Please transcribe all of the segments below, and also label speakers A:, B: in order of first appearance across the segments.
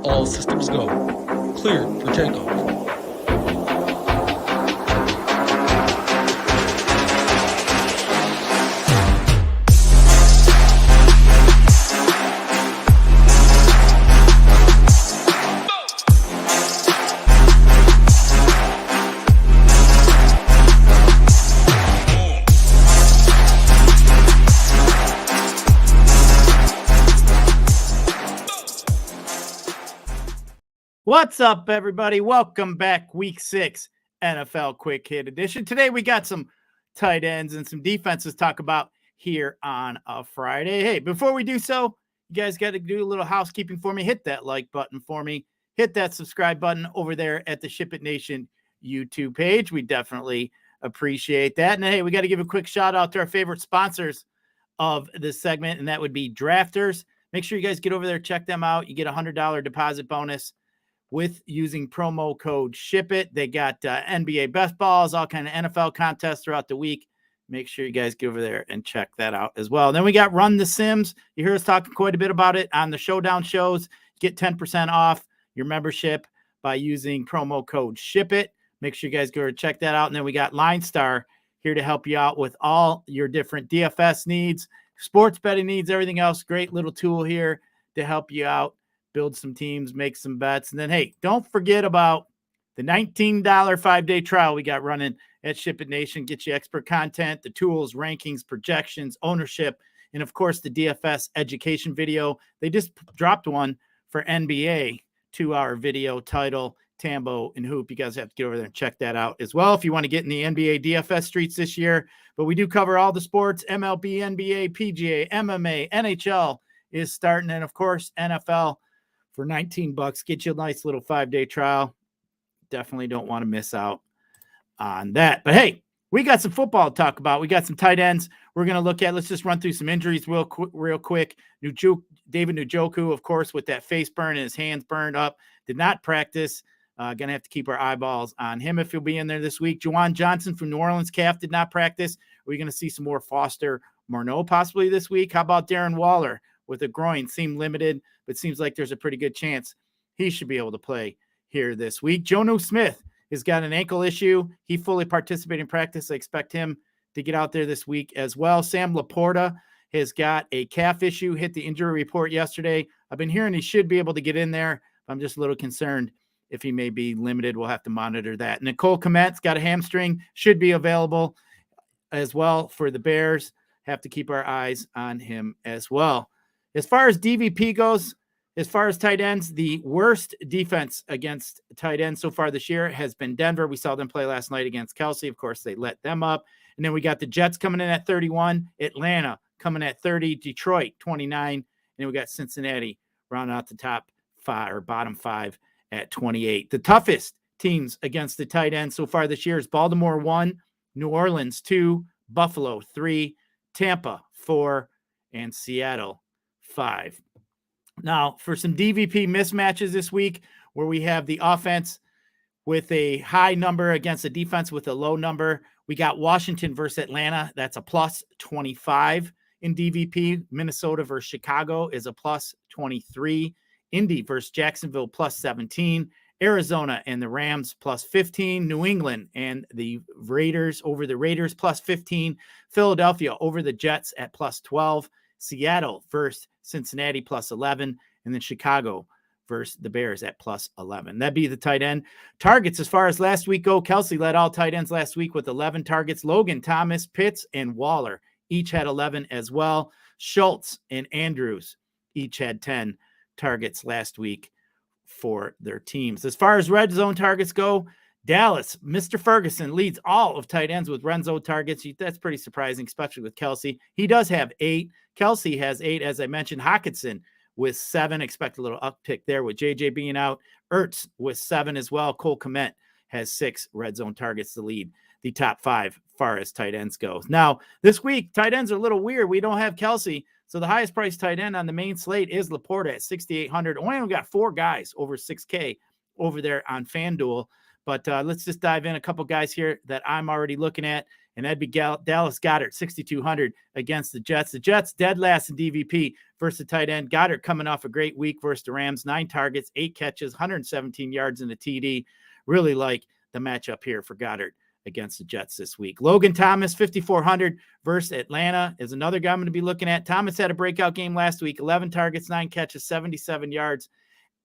A: All systems go. Clear for takeoff.
B: What's up, everybody? Welcome back. Week 6 NFL Quick Hit Edition. Today we got some tight ends and some defenses to talk about here on a Friday. Hey, before we do so, you guys got to do a little housekeeping for me. Hit that like button for me. Hit that subscribe button over there at the SHIPIT Nation YouTube page. We definitely appreciate that. And hey, we got to give a quick shout out to our favorite sponsors of this segment, and that would be Drafters. Make sure you guys get over there, check them out. You get a $100 deposit bonus with using promo code SHIPIT. They got NBA best balls, all kind of NFL contests throughout the week. Make sure you guys get over there and check that out as well. And then we got Run the Sims. You hear us talking quite a bit about it on the Showdown shows. Get 10% off your membership by using promo code SHIPIT. Make sure you guys go and check that out. And then we got Line Star here to help you out with all your different DFS needs, sports betting needs, everything else. Great little tool here to help you out. Build some teams, make some bets. And then, hey, don't forget about the $19 5-day trial we got running at SHIPIT Nation. Get you expert content, the tools, rankings, projections, ownership, and, of course, the DFS education video. They just dropped one for NBA, 2-hour video title, Tambo and Hoop. You guys have to get over there and check that out as well if you want to get in the NBA DFS streets this year. But we do cover all the sports, MLB, NBA, PGA, MMA, NHL is starting, and, of course, NFL. For $19, get you a nice little 5-day trial. Definitely don't want to miss out on that. But hey, we got some football to talk about. We got some tight ends we're going to look at. Let's just run through some injuries real quick. David Njoku, of course, with that face burn and his hands burned up, did not practice. Going to have to keep our eyeballs on him if he'll be in there this week. Juwan Johnson from New Orleans, calf, did not practice. Are we going to see some more Foster Morneau possibly this week? How about Darren Waller with a groin? Seemed limited, but seems like there's a pretty good chance he should be able to play here this week. Jonnu Smith has got an ankle issue. He fully participated in practice. I expect him to get out there this week as well. Sam Laporta has got a calf issue, hit the injury report yesterday. I've been hearing he should be able to get in there. I'm just a little concerned if he may be limited. We'll have to monitor that. Nicole Komet's got a hamstring, should be available as well for the Bears. Have to keep our eyes on him as well. As far as DVP goes, as far as tight ends, the worst defense against tight ends so far this year has been Denver. We saw them play last night against Kelsey. Of course, they let them up. And then we got the Jets coming in at 31, Atlanta coming at 30, Detroit 29, and then we got Cincinnati rounding out the top 5 or bottom 5 at 28. The toughest teams against the tight end so far this year is Baltimore 1, New Orleans 2, Buffalo 3, Tampa 4, and Seattle 5. Now, for some DVP mismatches this week, where we have the offense with a high number against the defense with a low number, we got Washington versus Atlanta. That's a plus 25 in DVP. Minnesota versus Chicago is a plus 23. Indy versus Jacksonville plus 17. Arizona and the Rams plus 15. New England and the Raiders over the Raiders plus 15. Philadelphia over the Jets at plus 12. Seattle versus Cincinnati plus 11, and then Chicago versus the Bears at plus 11. That'd be the tight end targets. As far as last week go, Kelsey led all tight ends last week with 11 targets. Logan, Thomas, Pitts, and Waller each had 11 as well. Schultz and Andrews each had 10 targets last week for their teams. As far as red zone targets go, Dallas, Mr. Ferguson leads all of tight ends with red zone targets. That's pretty surprising, especially with Kelsey. He does have 8. Kelsey has 8, as I mentioned. Hockenson with 7. Expect a little uptick there with JJ being out. Ertz with 7 as well. Cole Kmet has 6 red zone targets to lead the top 5 far as tight ends go. Now, this week, tight ends are a little weird. We don't have Kelsey, so the highest priced tight end on the main slate is Laporta at $6,800. Only got 4 guys over $6K over there on FanDuel. But let's just dive in a couple guys here that I'm already looking at. and that'd be Dallas Goedert, 6,200 against the Jets. The Jets dead last in DVP versus the tight end. Goedert coming off a great week versus the Rams, 9 targets, 8 catches, 117 yards in the TD. Really like the matchup here for Goedert against the Jets this week. Logan Thomas, 5,400 versus Atlanta is another guy I'm going to be looking at. Thomas had a breakout game last week, 11 targets, 9 catches, 77 yards,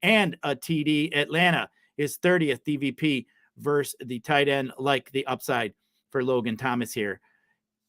B: and a TD. Atlanta is 30th DVP versus the tight end, like the upside for Logan Thomas here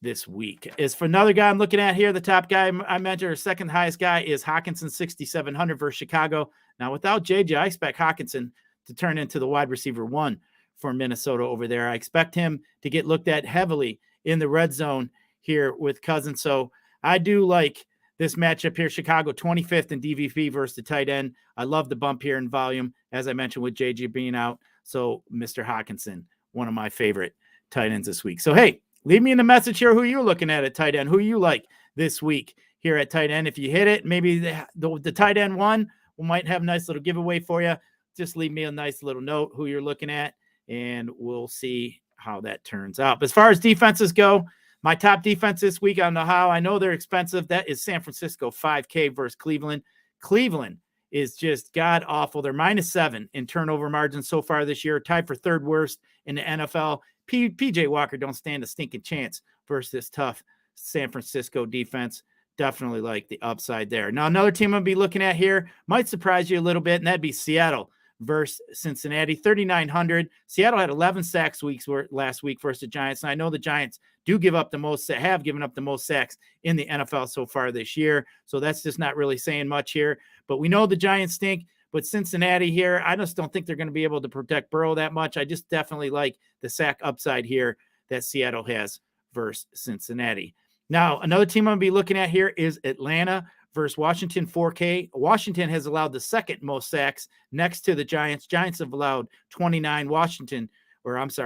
B: this week. As for another guy I'm looking at here, the top guy I mentioned, or second highest guy, is Hockenson, 6,700 versus Chicago. Now, without JJ, I expect Hockenson to turn into the wide receiver 1 for Minnesota over there. I expect him to get looked at heavily in the red zone here with Cousins. So I do like this matchup here. Chicago 25th in DVP versus the tight end. I love the bump here in volume, as I mentioned, with JJ being out. So Mr. Hockenson, one of my favorite tight ends this week. So, hey, leave me in the message here who you're looking at tight end, who you like this week here at tight end. If you hit it, maybe the tight end one, we might have a nice little giveaway for you. Just leave me a nice little note who you're looking at, and we'll see how that turns out. But as far as defenses go, my top defense this week, I don't know how. I know they're expensive. That is San Francisco, 5K versus Cleveland. Cleveland is just god-awful. They're -7 in turnover margin so far this year, tied for 3rd worst in the NFL. PJ Walker don't stand a stinking chance versus this tough San Francisco defense. Definitely like the upside there. Now, another team I'm going to be looking at here might surprise you a little bit, and that'd be Seattle versus Cincinnati, 3,900. Seattle had 11 sacks last week versus the Giants, and I know the Giants have given up the most sacks in the NFL so far this year, so that's just not really saying much here. But we know the Giants stink, but Cincinnati here, I just don't think they're going to be able to protect Burrow that much. I just definitely like the sack upside here that Seattle has versus Cincinnati. Now, another team I'm going to be looking at here is Atlanta versus Washington, 4K. Washington has allowed the 2nd most sacks next to the Giants. Giants have allowed 29.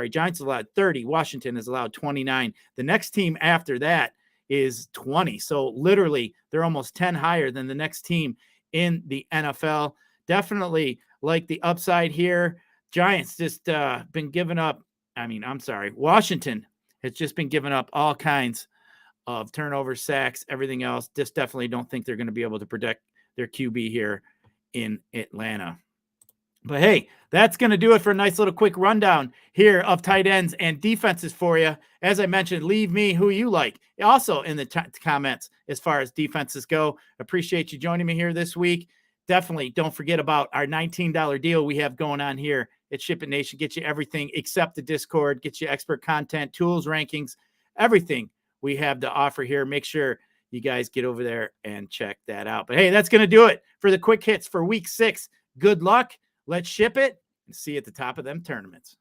B: Giants allowed 30. Washington has allowed 29. The next team after that is 20. So literally, they're almost 10 higher than the next team in the NFL. Definitely like the upside here. Giants just been giving up. Washington has just been giving up all kinds of turnover, sacks, everything else. Just definitely don't think they're going to be able to protect their QB here in Atlanta. But hey, that's going to do it for a nice little quick rundown here of tight ends and defenses for you. As I mentioned, leave me who you like also in the comments as far as defenses go. Appreciate you joining me here this week. Definitely don't forget about our $19 deal we have going on here at SHIPIT Nation. Get you everything except the Discord, get you expert content, tools, rankings, everything we have to offer here. Make sure you guys get over there and check that out. But hey, that's going to do it for the quick hits for week 6. Good luck. Let's ship it and see you at the top of them tournaments.